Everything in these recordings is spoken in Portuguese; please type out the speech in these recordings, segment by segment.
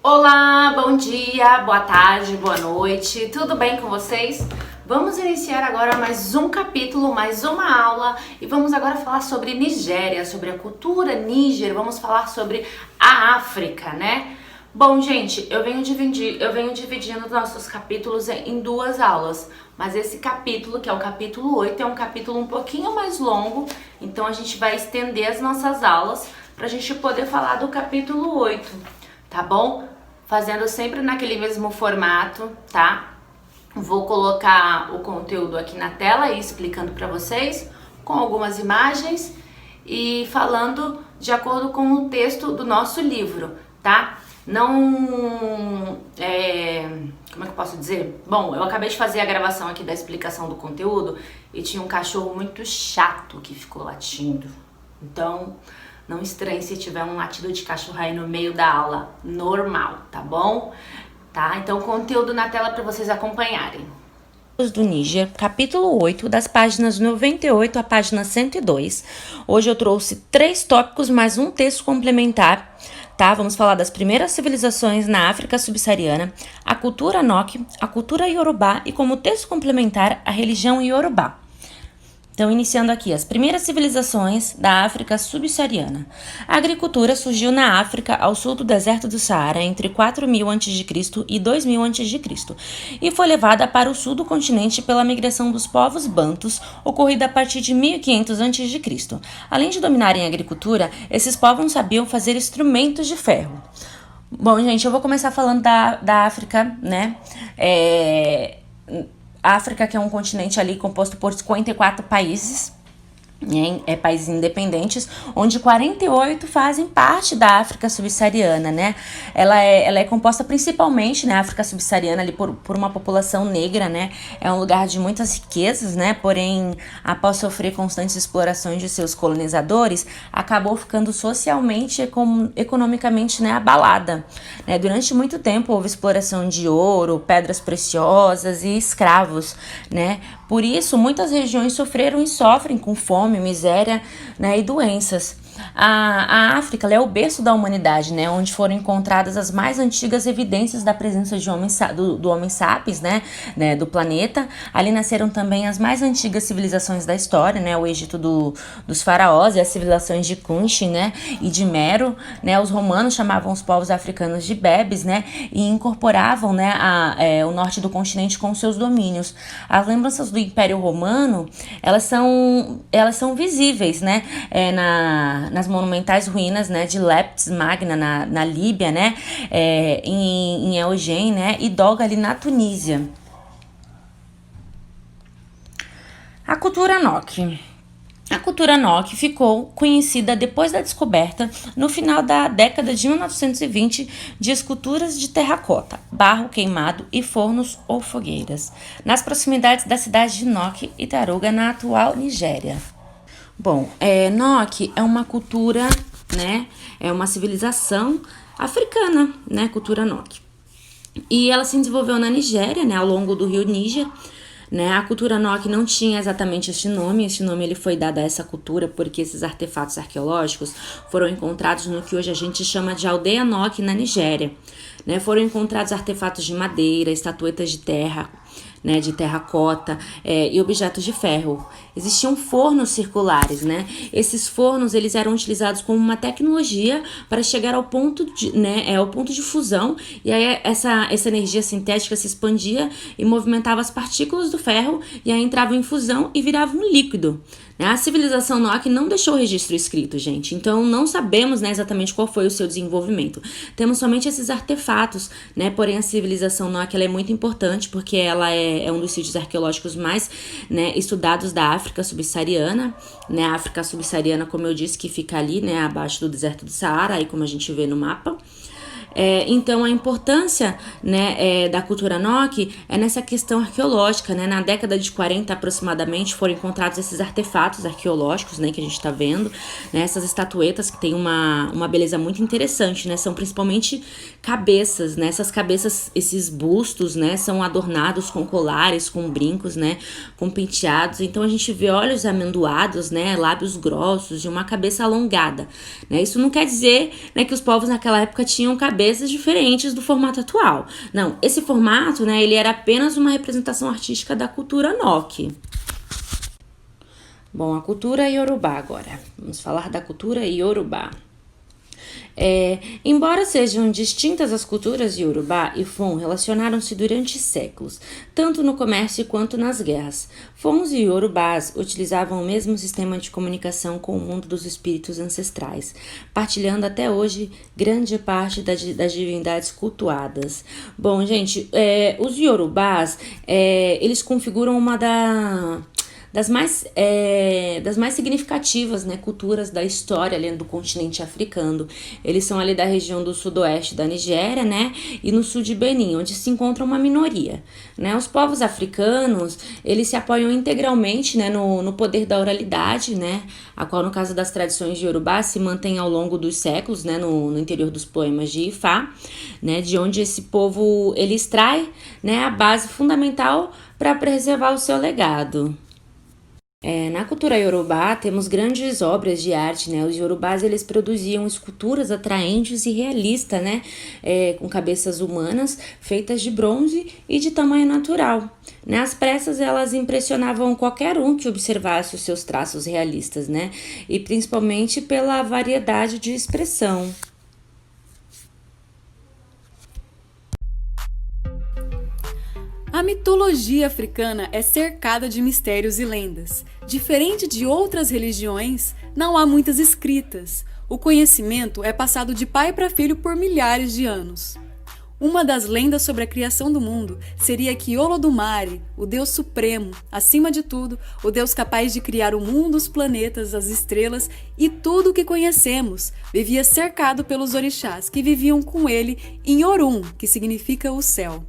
Olá, bom dia, boa tarde, boa noite, tudo bem com vocês? Vamos iniciar agora mais um capítulo, mais uma aula e vamos agora falar sobre Nigéria, sobre a cultura níger, vamos falar sobre a África, né? Bom, gente, eu venho dividindo nossos capítulos em duas aulas, mas esse capítulo, que é o capítulo 8, é um capítulo um pouquinho mais longo, então a gente vai estender as nossas aulas para a gente poder falar do capítulo 8, tá bom? Fazendo sempre naquele mesmo formato, tá? Vou colocar o conteúdo aqui na tela e explicando para vocês com algumas imagens e falando de acordo com o texto do nosso livro, tá? Não, como é que eu posso dizer? Bom, eu acabei de fazer a gravação aqui da explicação do conteúdo e tinha um cachorro muito chato que ficou latindo. Então, não estranhe se tiver um latido de cachorro aí no meio da aula, normal, tá bom? Tá? Então, conteúdo na tela para vocês acompanharem. Do Níger, capítulo 8, das páginas 98 à página 102. Hoje eu trouxe 3 tópicos mais um texto complementar, tá? Vamos falar das primeiras civilizações na África subsaariana, a cultura Nok, a cultura Yorubá e, como texto complementar, a religião Yorubá. Então, iniciando aqui, as primeiras civilizações da África subsaariana. A agricultura surgiu na África, ao sul do deserto do Saara, entre 4000 a.C. e 2000 a.C., e foi levada para o sul do continente pela migração dos povos bantus, ocorrida a partir de 1500 a.C. Além de dominarem a agricultura, esses povos sabiam fazer instrumentos de ferro. Bom, gente, eu vou começar falando da África, né? A África, que é um continente ali composto por 54 países, países independentes, onde 48 fazem parte da África subsaariana, né? Ela é composta principalmente, né, a África subsaariana ali por uma população negra, né? É um lugar de muitas riquezas, né? Porém, após sofrer constantes explorações de seus colonizadores, acabou ficando socialmente e economicamente, né, abalada, né? Durante muito tempo houve exploração de ouro, pedras preciosas e escravos, né? Por isso, muitas regiões sofreram e sofrem com fome, miséria, né, e doenças. A África é o berço da humanidade, né, onde foram encontradas as mais antigas evidências da presença de do Homo sapiens, né, do planeta. Ali nasceram também as mais antigas civilizações da história, né, o Egito dos faraós e as civilizações de Kush, né, e de Mero, né. Os romanos chamavam os povos africanos de bebes, né, e incorporavam, né, o norte do continente com seus domínios. As lembranças do Império Romano, elas são visíveis, né, nas monumentais ruínas, né, de Leptis Magna na Líbia, né, em Eugene, né, e Doga ali na Tunísia. A cultura Nok. A cultura Nok ficou conhecida depois da descoberta, no final da década de 1920, de esculturas de terracota, barro queimado e fornos ou fogueiras, nas proximidades da cidade de Nok e Taruga, na atual Nigéria. Bom, Nok é uma cultura, né, é uma civilização africana, né, cultura Nok. E ela se desenvolveu na Nigéria, né, ao longo do rio Níger, né. A cultura Nok não tinha exatamente este nome ele foi dado a essa cultura porque esses artefatos arqueológicos foram encontrados no que hoje a gente chama de aldeia Nok, na Nigéria, né. Foram encontrados artefatos de madeira, estatuetas de terra, né, de terracota, e objetos de ferro. Existiam fornos circulares, né? Esses fornos, eles eram utilizados como uma tecnologia para chegar ao ponto de fusão, e aí essa energia sintética se expandia e movimentava as partículas do ferro, e aí entrava em fusão e virava um líquido. A civilização Nok não deixou registro escrito, gente, então não sabemos, né, exatamente qual foi o seu desenvolvimento. Temos somente esses artefatos, né, porém a civilização Nok ela é muito importante porque ela é um dos sítios arqueológicos mais, né, estudados da África subsaariana, né, a África subsaariana, como eu disse, que fica ali, né, abaixo do deserto do Saara, aí como a gente vê no mapa. Então, a importância, né, da cultura Nok é nessa questão arqueológica, né? Na década de 40, aproximadamente, foram encontrados esses artefatos arqueológicos, né, que a gente está vendo, né, essas estatuetas que tem uma beleza muito interessante, né? São principalmente cabeças, né? Essas cabeças, esses bustos, né, são adornados com colares, com brincos, né, com penteados. Então, a gente vê olhos amendoados, né, lábios grossos e uma cabeça alongada, né? Isso não quer dizer, né, que os povos naquela época tinham cabeça cabeças diferentes do formato atual. Não, esse formato, né, ele era apenas uma representação artística da cultura Nok. Bom, a cultura Yorubá agora. Vamos falar da cultura Yorubá. Embora sejam distintas as culturas Yorubá e Fon, relacionaram-se durante séculos, tanto no comércio quanto nas guerras. Fons e Yorubás utilizavam o mesmo sistema de comunicação com o mundo dos espíritos ancestrais, partilhando até hoje grande parte das divindades cultuadas. Bom, gente, os Yorubás, eles configuram uma das mais significativas, né, culturas da história ali do continente africano. Eles são ali da região do sudoeste da Nigéria, né, e no sul de Benin, onde se encontra uma minoria, né. Os povos africanos, eles se apoiam integralmente, né, no poder da oralidade, né, a qual no caso das tradições de Yorubá se mantém ao longo dos séculos, né, no interior dos poemas de Ifá, né, de onde esse povo ele extrai, né, a base fundamental para preservar o seu legado. Na cultura Yorubá temos grandes obras de arte, né? Os Yorubás eles produziam esculturas atraentes e realistas, né? Com cabeças humanas feitas de bronze e de tamanho natural, né? As peças elas impressionavam qualquer um que observasse os seus traços realistas, né? E principalmente pela variedade de expressão. A mitologia africana é cercada de mistérios e lendas. Diferente de outras religiões, não há muitas escritas. O conhecimento é passado de pai para filho por milhares de anos. Uma das lendas sobre a criação do mundo seria que Olodumare, o Deus Supremo, acima de tudo, o Deus capaz de criar o mundo, os planetas, as estrelas e tudo o que conhecemos, vivia cercado pelos orixás que viviam com ele em Orun, que significa o céu.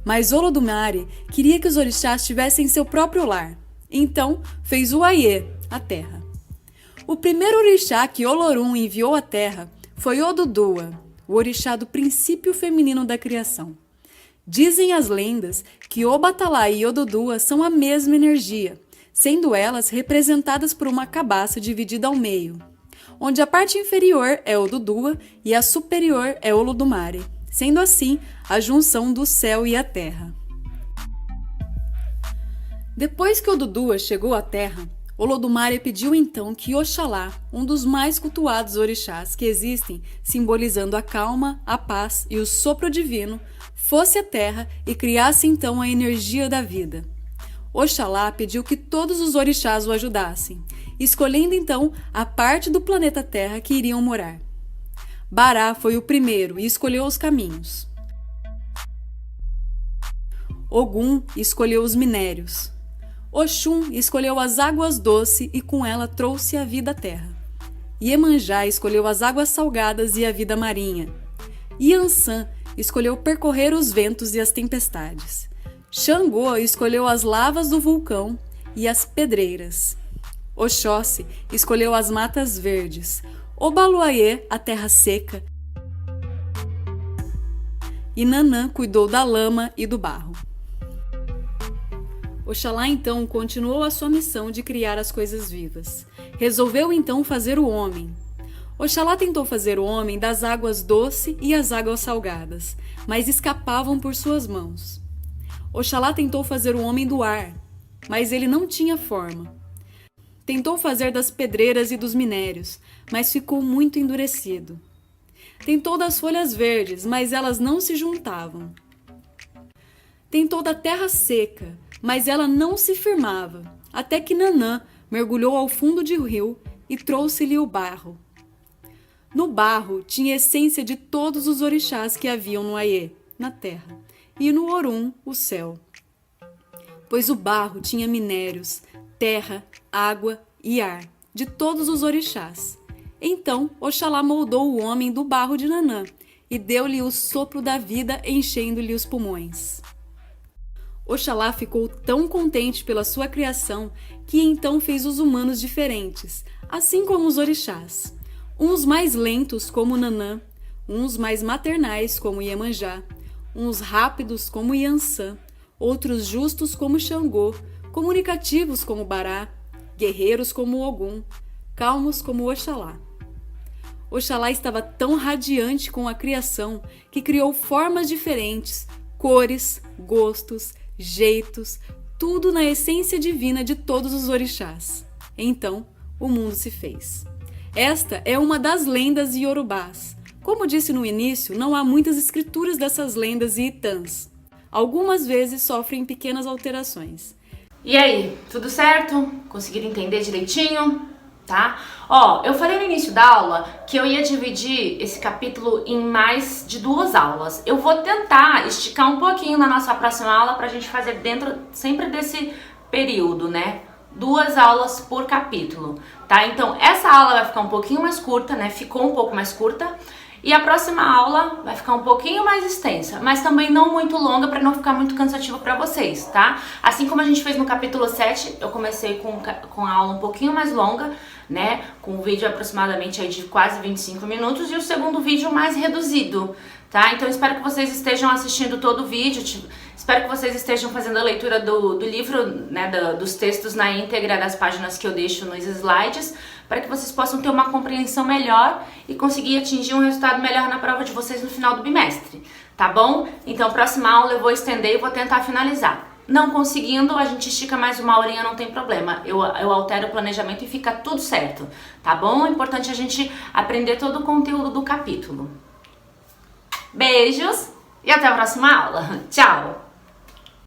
Mas Olodumare queria que os orixás tivessem seu próprio lar. Então, fez o Aie, a terra. O primeiro orixá que Olorun enviou à terra foi Odudua, o orixá do princípio feminino da criação. Dizem as lendas que Obatalá e Odudua são a mesma energia, sendo elas representadas por uma cabaça dividida ao meio, onde a parte inferior é Odudua e a superior é Olodumare, sendo assim a junção do céu e a terra. Depois que Odudua chegou à terra, Olodumare pediu então que Oxalá, um dos mais cultuados orixás que existem, simbolizando a calma, a paz e o sopro divino, fosse à terra e criasse então a energia da vida. Oxalá pediu que todos os orixás o ajudassem, escolhendo então a parte do planeta Terra que iriam morar. Bará foi o primeiro e escolheu os caminhos. Ogum escolheu os minérios. Oxum escolheu as águas doces e com ela trouxe a vida à terra. Iemanjá escolheu as águas salgadas e a vida marinha. Iansã escolheu percorrer os ventos e as tempestades. Xangô escolheu as lavas do vulcão e as pedreiras. Oxóssi escolheu as matas verdes. Obaluayê, a terra seca. E Nanã cuidou da lama e do barro. Oxalá então continuou a sua missão de criar as coisas vivas. Resolveu então fazer o homem. Oxalá tentou fazer o homem das águas doces e as águas salgadas, mas escapavam por suas mãos. Oxalá tentou fazer o homem do ar, mas ele não tinha forma. Tentou fazer das pedreiras e dos minérios, mas ficou muito endurecido. Tentou das folhas verdes, mas elas não se juntavam. Tentou da terra seca, mas ela não se firmava, até que Nanã mergulhou ao fundo de um rio e trouxe-lhe o barro. No barro tinha a essência de todos os orixás que haviam no Aie, na terra, e no Orun, o céu. Pois o barro tinha minérios, terra, água e ar, de todos os orixás. Então Oxalá moldou o homem do barro de Nanã e deu-lhe o sopro da vida, enchendo-lhe os pulmões. Oxalá ficou tão contente pela sua criação que então fez os humanos diferentes, assim como os orixás. Uns mais lentos, como Nanã, uns mais maternais, como Iemanjá, uns rápidos, como Iansã, outros justos, como Xangô, comunicativos, como Bará, guerreiros, como Ogum, calmos, como Oxalá. Oxalá estava tão radiante com a criação que criou formas diferentes, cores, gostos, jeitos, tudo na essência divina de todos os orixás. Então, o mundo se fez. Esta é uma das lendas iorubás. Como disse no início, não há muitas escrituras dessas lendas e itãs. Algumas vezes sofrem pequenas alterações. E aí, tudo certo? Conseguiram entender direitinho? Tá? Ó, eu falei no início da aula que eu ia dividir esse capítulo em mais de 2 aulas. Eu vou tentar esticar um pouquinho na nossa próxima aula pra gente fazer dentro sempre desse período, né? 2 aulas por capítulo, tá? Então, essa aula vai ficar um pouquinho mais curta, né? Ficou um pouco mais curta. E a próxima aula vai ficar um pouquinho mais extensa, mas também não muito longa para não ficar muito cansativo para vocês, tá? Assim como a gente fez no capítulo 7, eu comecei com a aula um pouquinho mais longa, né? Com um vídeo aproximadamente aí de quase 25 minutos e o segundo vídeo mais reduzido, tá? Então espero que vocês estejam assistindo todo o vídeo, espero que vocês estejam fazendo a leitura do livro, né? Dos textos na íntegra das páginas que eu deixo nos slides, para que vocês possam ter uma compreensão melhor e conseguir atingir um resultado melhor na prova de vocês no final do bimestre, tá bom? Então, próxima aula eu vou estender e vou tentar finalizar. Não conseguindo, a gente estica mais 1 horinha, não tem problema. Eu altero o planejamento e fica tudo certo, tá bom? É importante a gente aprender todo o conteúdo do capítulo. Beijos e até a próxima aula. Tchau!